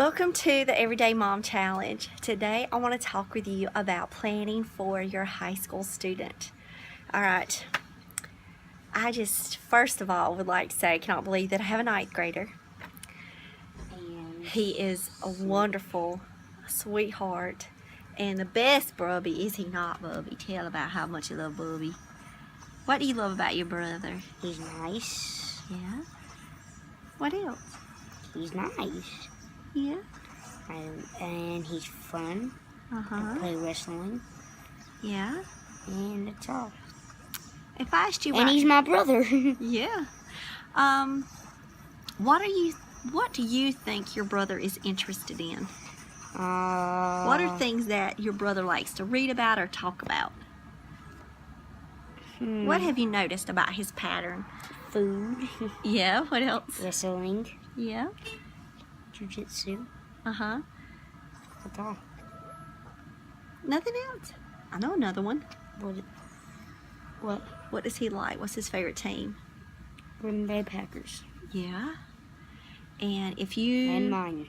Welcome to the Everyday Mom Challenge. Today I want to talk with you about planning for your high school student. Alright, I just first of all would like to say I cannot believe that I have a 9th grader. And he is a wonderful sweetheart and the best Bubby. Is he not, Bubby? Tell about how much you love Bubby. What do you love about your brother? He's nice. Yeah? What else? He's nice. Yeah? And he's fun. I play wrestling. Yeah? And that's all. If I asked you And he's my brother. Yeah. What do you think your brother is interested in? What are things that your brother likes to read about or talk about? What have you noticed about his pattern? Food. Yeah, what else? Wrestling. Yeah. Jiu-jitsu. Uh-huh. That's all. Nothing else? I know another one. What? What does he like? What's his favorite team? Green Bay Packers. Yeah. And if you... And mine.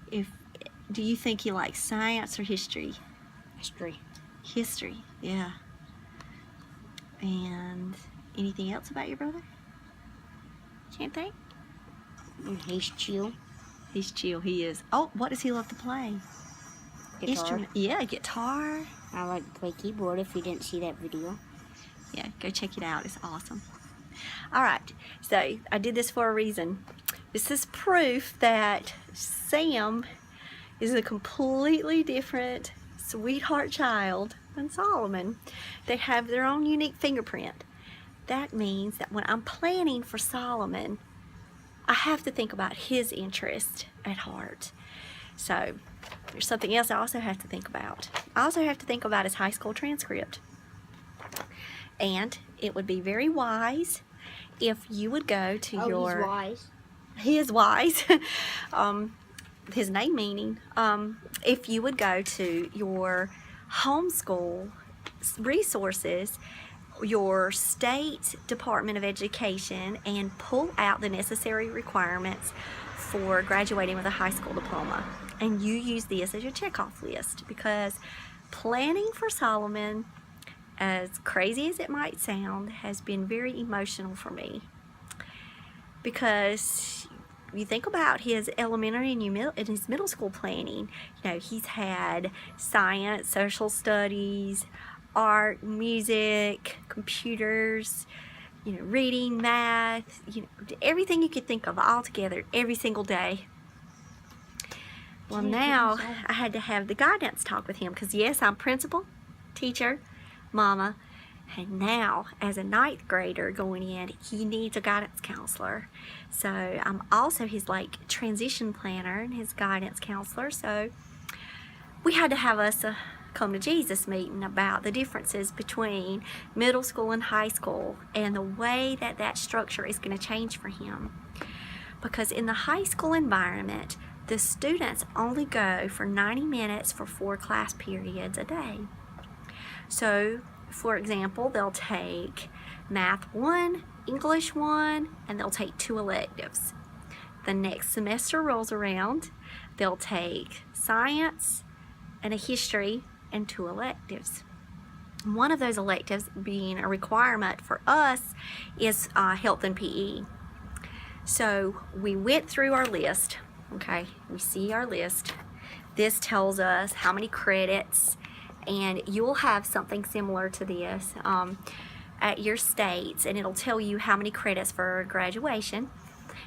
Do you think he likes science or history? History. History, yeah. And anything else about your brother? Can't think? He's chill. He's chill, he is. Oh, what does he love to play? Guitar. Instrument. Yeah, guitar. I like to play keyboard if you didn't see that video. Yeah, go check it out. It's awesome. Alright, so I did this for a reason. This is proof that Sam is a completely different sweetheart child than Solomon. They have their own unique fingerprint. That means that when I'm planning for Solomon, I have to think about his interest at heart. So there's something else I also have to think about. I also have to think about his high school transcript. And it would be very wise if you would go to your... He's wise. He is wise. His name meaning. If you would go to your homeschool resources, your state Department of Education, and pull out the necessary requirements for graduating with a high school diploma. And you use this as your checkoff list, because planning for Solomon, as crazy as it might sound, has been very emotional for me. Because you think about his elementary and his middle school planning, you know, he's had science, social studies, art, music, computers, you know, reading, math, you know, everything you could think of all together every single day. Well, now I had to have the guidance talk with him, because yes, I'm principal, teacher, mama, and now as a 9th grader going in, he needs a guidance counselor. So I'm also his like transition planner and his guidance counselor. So we had to have us a come to Jesus meeting about the differences between middle school and high school, and the way that that structure is going to change for him. Because in the high school environment, the students only go for 90 minutes for 4 class periods a day. So for example, they'll take Math 1, English 1, and they'll take 2 electives. The next semester rolls around, they'll take science and a history and 2 electives. One of those electives being a requirement for us is health and PE. So we went through our list, okay, we see our list. This tells us how many credits, and you'll have something similar to this at your states, and it'll tell you how many credits for graduation.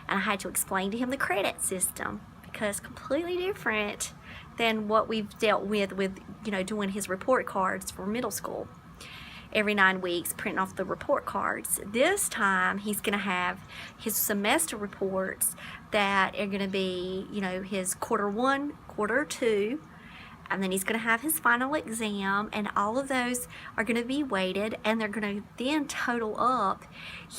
And I had to explain to him the credit system, because completely different than what we've dealt with you know, doing his report cards for middle school. Every 9 weeks, printing off the report cards. This time, he's going to have his semester reports that are going to be, you know, his quarter 1, quarter 2, and then he's going to have his final exam, and all of those are going to be weighted, and they're going to then total up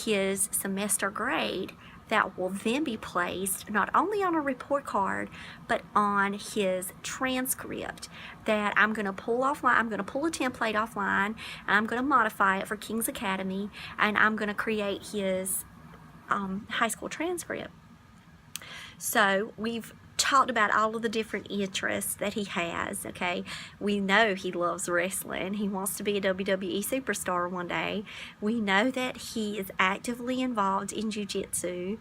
his semester grade that will then be placed not only on a report card, but on his transcript that I'm going to pull offline. I'm going to pull a template offline, and I'm going to modify it for King's Academy, and I'm going to create his high school transcript. So we've talked about all of the different interests that he has. Okay, we know he loves wrestling. He wants to be a WWE superstar one day. We know that he is actively involved in jiu-jitsu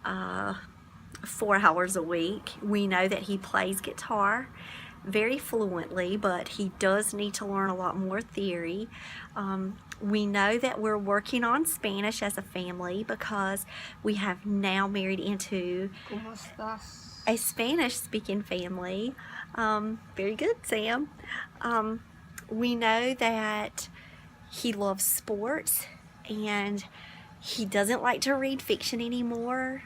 4 hours a week. We know that he plays guitar very fluently, but he does need to learn a lot more theory. We know that we're working on Spanish as a family because we have now married into ¿Cómo estás? a Spanish-speaking family. Very good, Sam. We know that he loves sports, and he doesn't like to read fiction anymore.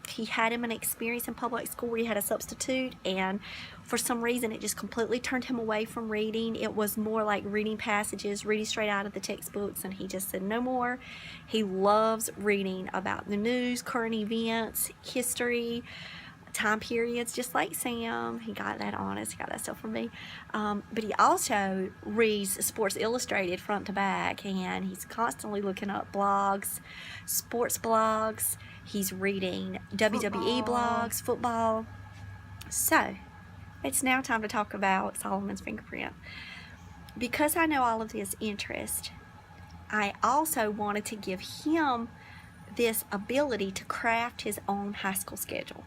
He had an experience in public school where he had a substitute, and for some reason it just completely turned him away from reading. It was more like reading passages, reading straight out of the textbooks, and he just said no more. He loves reading about the news, current events, history, time periods, just like Sam. He got that honest, he got that stuff from me. But he also reads Sports Illustrated front to back, and he's constantly looking up blogs, sports blogs. He's reading WWE blogs, football. So it's now time to talk about Solomon's Fingerprint. Because I know all of his interest, I also wanted to give him this ability to craft his own high school schedule.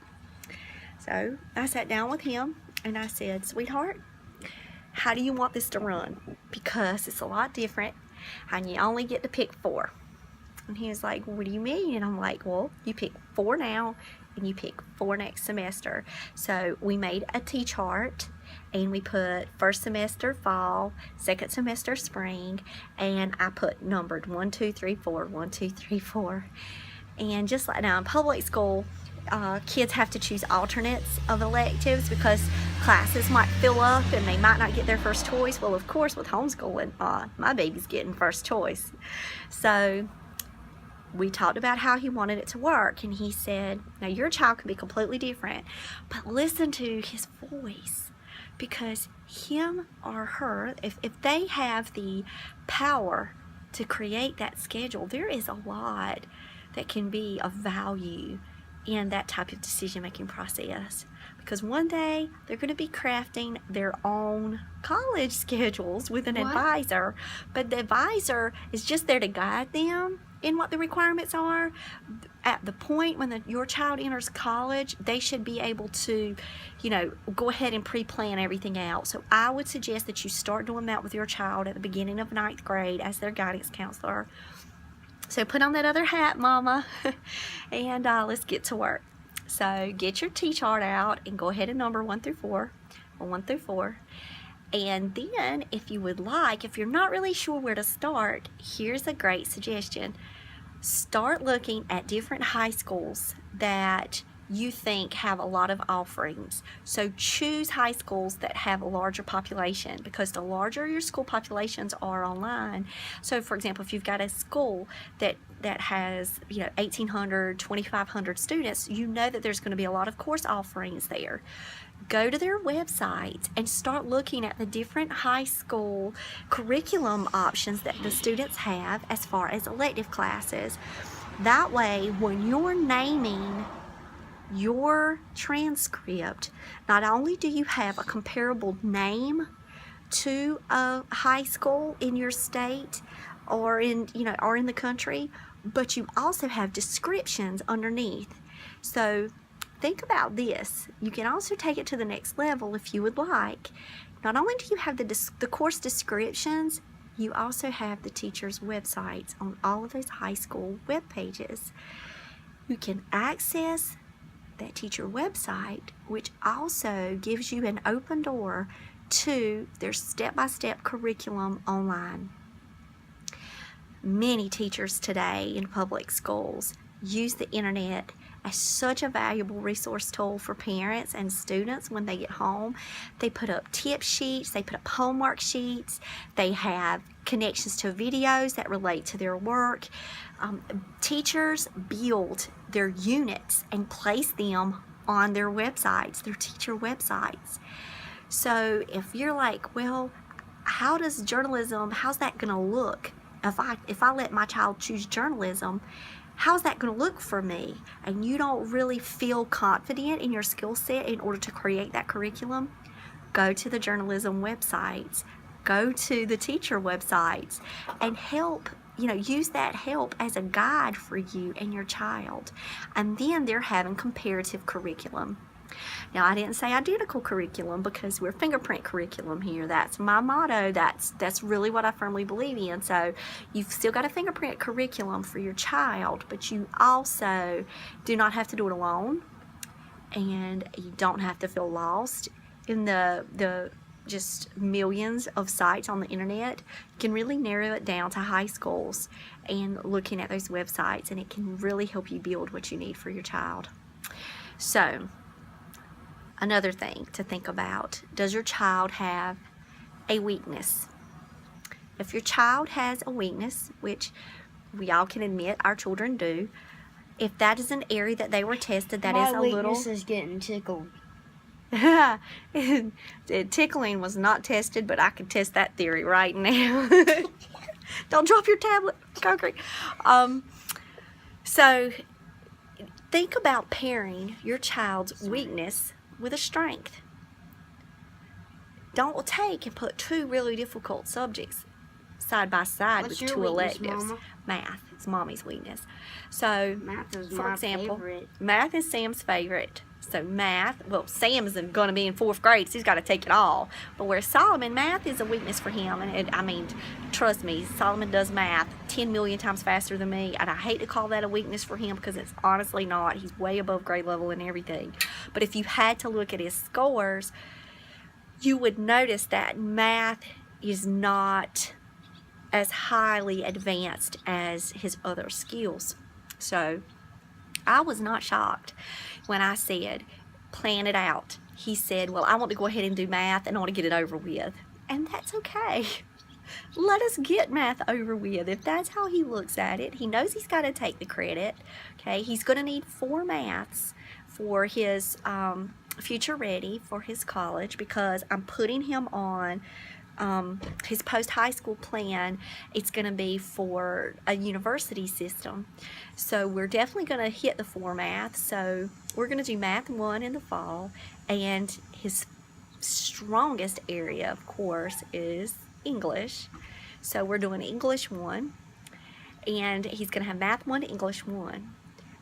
So I sat down with him and I said, sweetheart, how do you want this to run? Because it's a lot different and you only get to pick 4. And he was like, what do you mean? And I'm like, well, you pick 4 now and you pick 4 next semester. So we made a T-chart and we put first semester fall, second semester spring, and I put numbered 1, 2, 3, 4, 1, 2, 3, 4. And just like now in public school, kids have to choose alternates of electives because classes might fill up and they might not get their first choice. Well, of course, with homeschooling, my baby's getting first choice. So we talked about how he wanted it to work, and he said, now your child can be completely different, but listen to his voice, because him or her, if they have the power to create that schedule, there is a lot that can be of value in that type of decision-making process, because one day they're going to be crafting their own college schedules with an advisor, but the advisor is just there to guide them in what the requirements are. At the point when your child enters college, they should be able to, go ahead and pre-plan everything out. So I would suggest that you start doing that with your child at the beginning of 9th grade as their guidance counselor. So put on that other hat, Mama, and let's get to work. So get your T-chart out and go ahead and number 1 through 4, or 1 through 4. And then, if you would like, if you're not really sure where to start, here's a great suggestion. Start looking at different high schools that you think have a lot of offerings. So choose high schools that have a larger population, because the larger your school populations are online. So for example, if you've got a school that has 1,800, 2,500 students, you know that there's going to be a lot of course offerings there. Go to their websites and start looking at the different high school curriculum options that the students have as far as elective classes. That way, when you're naming your transcript, not only do you have a comparable name to a high school in your state or in the country, but you also have descriptions underneath. So think about this. You can also take it to the next level if you would like. Not only do you have the course descriptions, you also have the teachers' websites on all of those high school web pages. You can access that teacher website, which also gives you an open door to their step-by-step curriculum online. Many teachers today in public schools use the internet as such a valuable resource tool for parents and students when they get home. They put up tip sheets, they put up homework sheets, they have connections to videos that relate to their work. Teachers build their units and place them on their websites, their teacher websites. So if you're like, well, how's that gonna look if I let my child choose journalism? how's that going to look for me? And you don't really feel confident in your skill set in order to create that curriculum, go to the journalism websites, go to the teacher websites, and use that help as a guide for you and your child. And then they're having comparative curriculum. Now, I didn't say identical curriculum because we're fingerprint curriculum here. That's my motto. That's really what I firmly believe in. So you've still got a fingerprint curriculum for your child, but you also do not have to do it alone, and you don't have to feel lost in the just millions of sites on the internet. You can really narrow it down to high schools and looking at those websites, and it can really help you build what you need for your child. So, another thing to think about, does your child have a weakness? If your child has a weakness, which we all can admit our children do, if that is an area that they were tested, that is a little... My weakness is getting tickled. Tickling was not tested, but I can test that theory right now. Don't drop your tablet, concrete. So think about pairing your child's weakness with a strength. Don't take and put two really difficult subjects side by side with two electives. Mama? Math is Mommy's weakness. So, Math is for my example, favorite. math is Sam's favorite. So math, well, Sam's going to be in 4th grade, so he's got to take it all. But where Solomon, math is a weakness for him. And trust me, Solomon does math 10 million times faster than me. And I hate to call that a weakness for him because it's honestly not. He's way above grade level and everything. But if you had to look at his scores, you would notice that math is not as highly advanced as his other skills. So I was not shocked when I said, plan it out. He said, well, I want to go ahead and do math and I want to get it over with. And that's okay. Let us get math over with. If that's how he looks at it, he knows he's got to take the credit. Okay, he's going to need 4 maths for his future ready for his college, because I'm putting him on his post-high school plan. It's going to be for a university system. So we're definitely going to hit the 4 math. So we're going to do math 1 in the fall. And his strongest area, of course, is English. So we're doing English 1. And he's going to have math 1, English 1.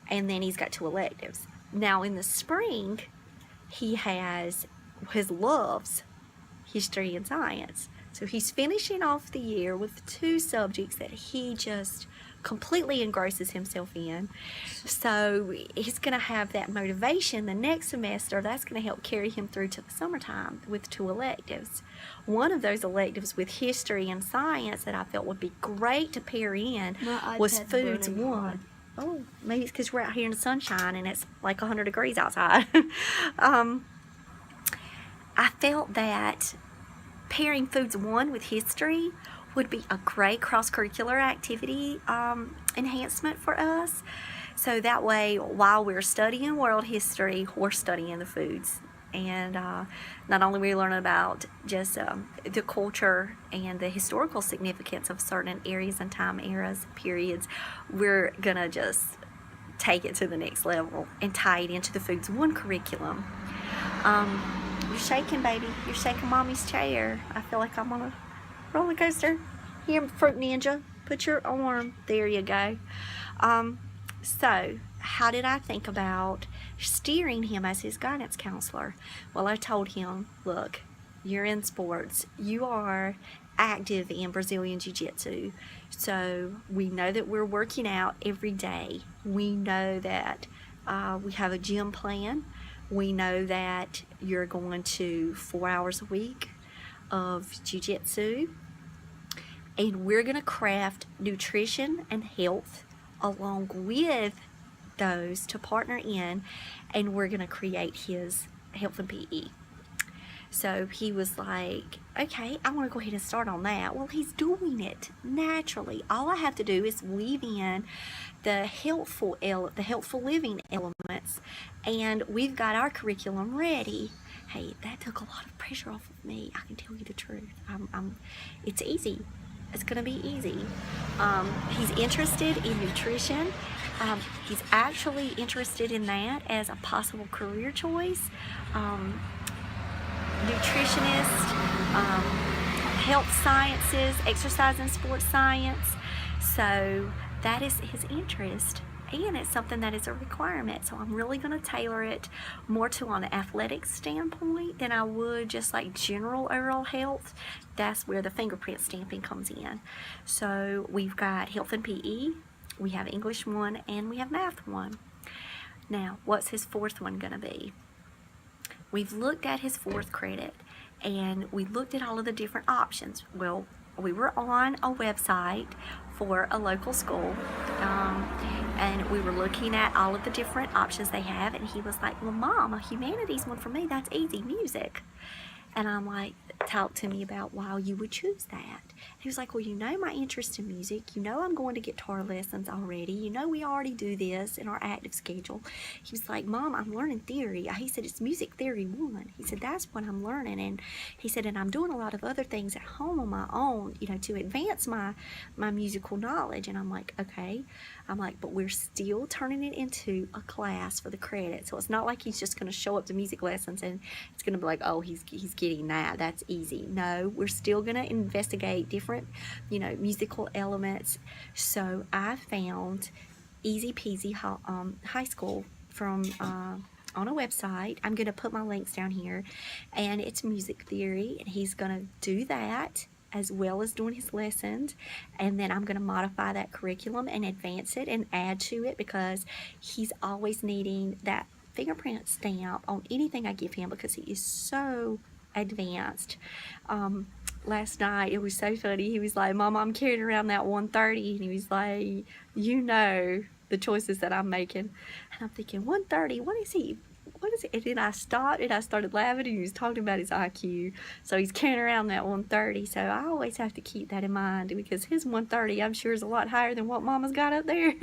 And then he's got 2 electives. Now in the spring, he has his loves, history and science. So he's finishing off the year with 2 subjects that he just completely engrosses himself in. So he's going to have that motivation the next semester. That's going to help carry him through to the summertime with 2 electives. One of those electives with history and science that I felt would be great to pair in was Foods 1. Oh, maybe it's because we're out here in the sunshine and it's like 100 degrees outside. I felt that pairing Foods 1 with history would be a great cross-curricular activity enhancement for us. So that way, while we're studying world history, we're studying the foods. And not only are we learning about just the culture and the historical significance of certain areas and time eras, periods, we're going to just take it to the next level and tie it into the Foods 1 curriculum. You're shaking, baby. You're shaking Mommy's chair. I feel like I'm on a roller coaster. Here, Fruit Ninja. Put your arm. There you go. So, how did I think about steering him as his guidance counselor? Well, I told him, look, you're in sports. You are active in Brazilian Jiu-Jitsu. So, we know that we're working out every day. We know that we have a gym plan. We know that you're going to 4 hours a week of jiu-jitsu, and we're going to craft nutrition and health along with those to partner in, and we're going to create his health and PE. So he was like, okay, I want to go ahead and start on that. Well, he's doing it naturally. All I have to do is weave in the helpful living elements, and we've got our curriculum ready. Hey, that took a lot of pressure off of me. I can tell you the truth. It's easy. It's going to be easy. He's interested in nutrition. He's actually interested in that as a possible career choice. Nutritionist, health sciences, exercise and sports science. So that is his interest, and it's something that is a requirement. So I'm really going to tailor it more to an athletic standpoint than I would just like general oral health. That's where the fingerprint stamping comes in. So we've got health and PE, we have English 1, and we have math 1. Now, what's his fourth one going to be? We've looked at his fourth credit, and we looked at all of the different options. Well, we were on a website for a local school, and we were looking at all of the different options they have, and he was like, well, Mom, a humanities one for me, that's easy, music. And I'm like, talk to me about why you would choose that. He was like, well, you know my interest in music. You know I'm going to guitar lessons already. You know we already do this in our active schedule. He was like, Mom, I'm learning theory. He said, it's music theory 1. He said, that's what I'm learning. And he said, and I'm doing a lot of other things at home on my own, you know, to advance my musical knowledge. And I'm like, okay. I'm like, but we're still turning it into a class for the credit. So it's not like he's just going to show up to music lessons and it's going to be like, oh, he's getting that. That's easy. No, we're still going to investigate different, you know, musical elements. So I found Easy Peasy High School from on a website. I'm going to put my links down here, and it's music theory, and he's going to do that as well as doing his lessons, and then I'm going to modify that curriculum and advance it and add to it, because he's always needing that fingerprint stamp on anything I give him because he is so advanced. Last night it was so funny. He was like, Mom, I'm carrying around that 130, and he was like, you know the choices that I'm making. And I'm thinking, 130, what is he? And then I stopped and I started laughing, and he was talking about his IQ. So he's carrying around that 130. So I always have to keep that in mind, because his 130 I'm sure is a lot higher than what Mama's got up there.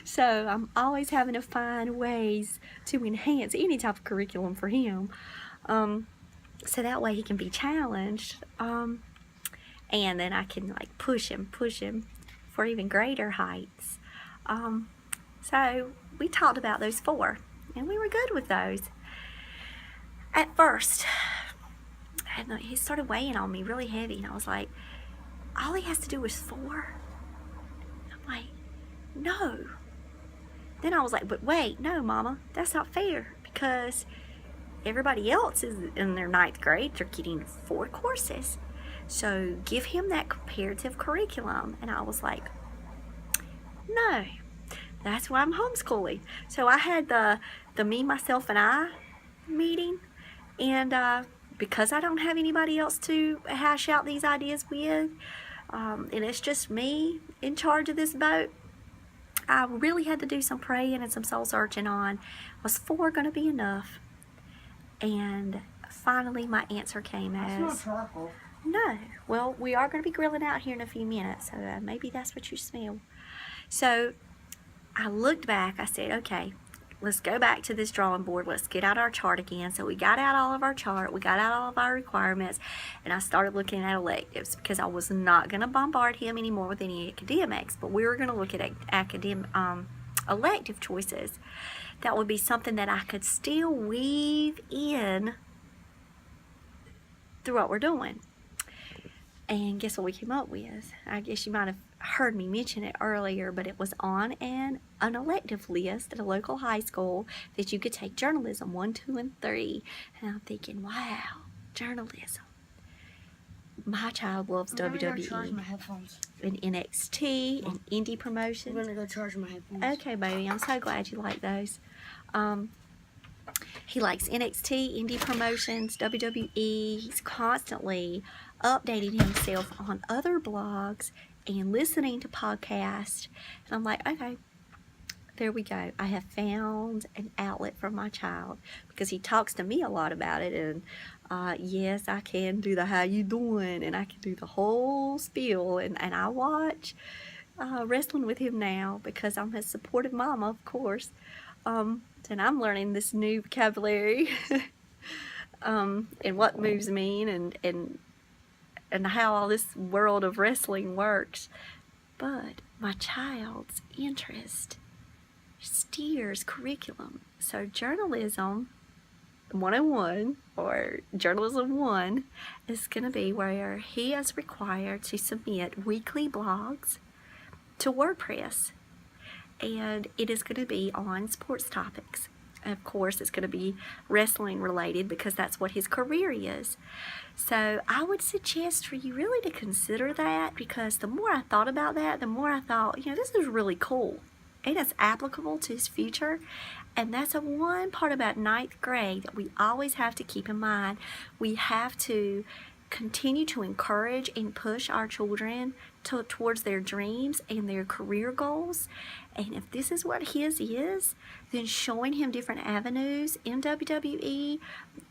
So I'm always having to find ways to enhance any type of curriculum for him. So that way he can be challenged. And then I can like push him for even greater heights. So we talked about those 4. And we were good with those. At first, he started weighing on me really heavy, and I was like, all he has to do is 4? I'm like, no. Then I was like, but wait, no, Mama, that's not fair, because everybody else is in their 9th grade, they're getting 4 courses. So give him that comparative curriculum. And I was like, no. That's why I'm homeschooling. So I had the me, myself, and I meeting, and because I don't have anybody else to hash out these ideas with, and it's just me in charge of this boat, I really had to do some praying and some soul searching on, was 4 going to be enough? And finally my answer came as, That's not charcoal. no. Well, we are going to be grilling out here in a few minutes, so maybe that's what you smell. So I looked back, I said, okay, let's go back to this drawing board. Let's get out our chart again. So we got out all of our chart, we got out all of our requirements, and I started looking at electives, because I was not going to bombard him anymore with any academics, but we were going to look at elective choices. That would be something that I could still weave in through what we're doing. And guess what we came up with? I guess you might have heard me mention it earlier, but it was on an elective list at a local high school that you could take journalism 1, 2, and 3. And I'm thinking, wow, journalism. My child loves WWE and NXT and indie promotions. I'm gonna go charge my headphones. Okay, baby, I'm so glad you like those. He likes NXT, indie promotions, WWE. He's constantly updating himself on other blogs and listening to podcasts. And I'm like, okay, there we go. I have found an outlet for my child, because he talks to me a lot about it. And yes, I can do the how you doing, and I can do the whole spiel. And I watch wrestling with him now, because I'm his supportive mama, of course. And I'm learning this new vocabulary and what moves mean, and how all this world of wrestling works. But my child's interest steers curriculum. So journalism 101 or journalism 1 is going to be where he is required to submit weekly blogs to WordPress, and it is going to be on sports topics. And of course, it's going to be wrestling related because that's what his career is. So I would suggest for you really to consider that, because the more I thought about that, the more I thought, this is really cool. And it's applicable to his future. And that's a one part about 9th grade that we always have to keep in mind. We have to continue to encourage and push our children towards their dreams and their career goals. And if this is what his is, then showing him different avenues in WWE,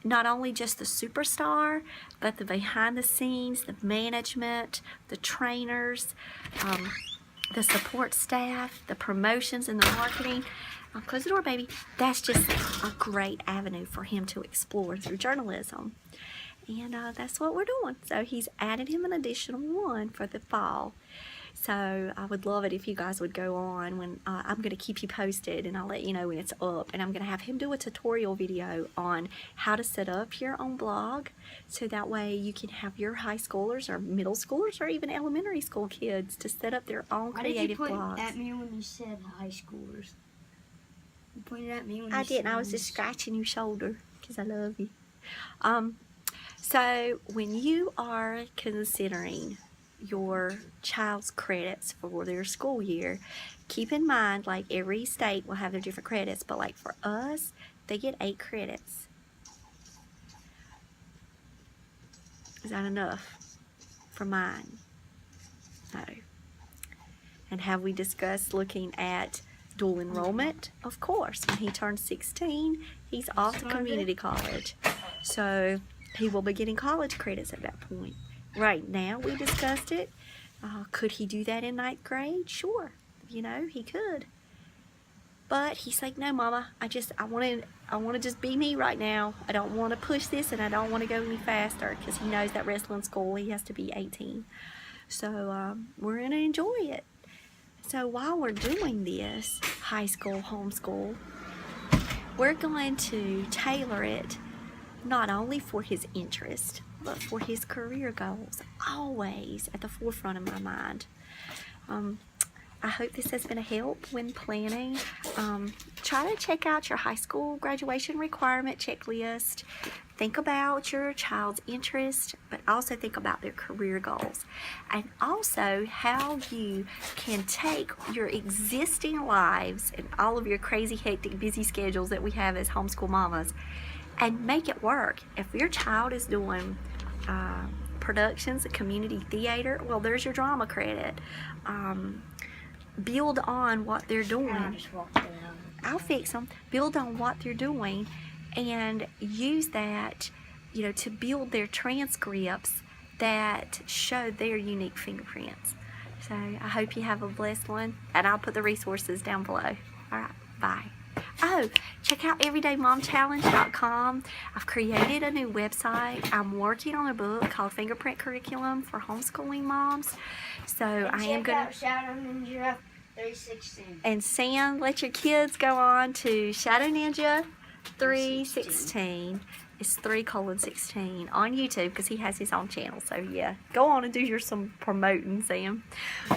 not only just the superstar, but the behind the scenes, the management, the trainers, the support staff, the promotions and the marketing. Close the door, baby. That's just a great avenue for him to explore through journalism. And that's what we're doing. So he's added him an additional one for the fall. So I would love it if you guys would go on when I'm going to keep you posted, and I'll let you know when it's up. And I'm going to have him do a tutorial video on how to set up your own blog, so that way you can have your high schoolers or middle schoolers or even elementary school kids to set up their own creative blogs. Why did you point at me when you said high schoolers? You pointed at me when I didn't. I was just scratching your shoulder because I love you. So when you are considering your child's credits for their school year, keep in mind, like, every state will have their different credits, but like for us, they get 8 credits. Is that enough for mine? No. And have we discussed looking at dual enrollment? Of course. When he turns 16, he's off to community college. So he will be getting college credits at that point. Right now, we discussed it. Could he do that in 9th grade? Sure. He could. But he's like, no, Mama, I want to just be me right now. I don't want to push this, and I don't want to go any faster, because he knows that wrestling school, he has to be 18. So we're going to enjoy it. So while we're doing this high school homeschool, we're going to tailor it not only for his interest, but for his career goals, always at the forefront of my mind. I hope this has been a help when planning. Try to check out your high school graduation requirement checklist. Think about your child's interest, but also think about their career goals. And also how you can take your existing lives and all of your crazy, hectic, busy schedules that we have as homeschool mamas and make it work. If your child is doing productions, a community theater, well, there's your drama credit. Build on what they're doing. I'll fix them. Build on what they're doing and use that, to build their transcripts that show their unique fingerprints. So I hope you have a blessed one, and I'll put the resources down below. All right, bye. Oh, check out everydaymomchallenge.com. I've created a new website. I'm working on a book called Fingerprint Curriculum for Homeschooling Moms. So I am going to... Shadow Ninja 316. And Sam, let your kids go on to Shadow Ninja 316. It's 3:16 on YouTube, because he has his own channel. So yeah, go on and do some promoting, Sam.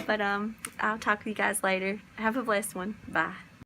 But I'll talk to you guys later. Have a blessed one. Bye.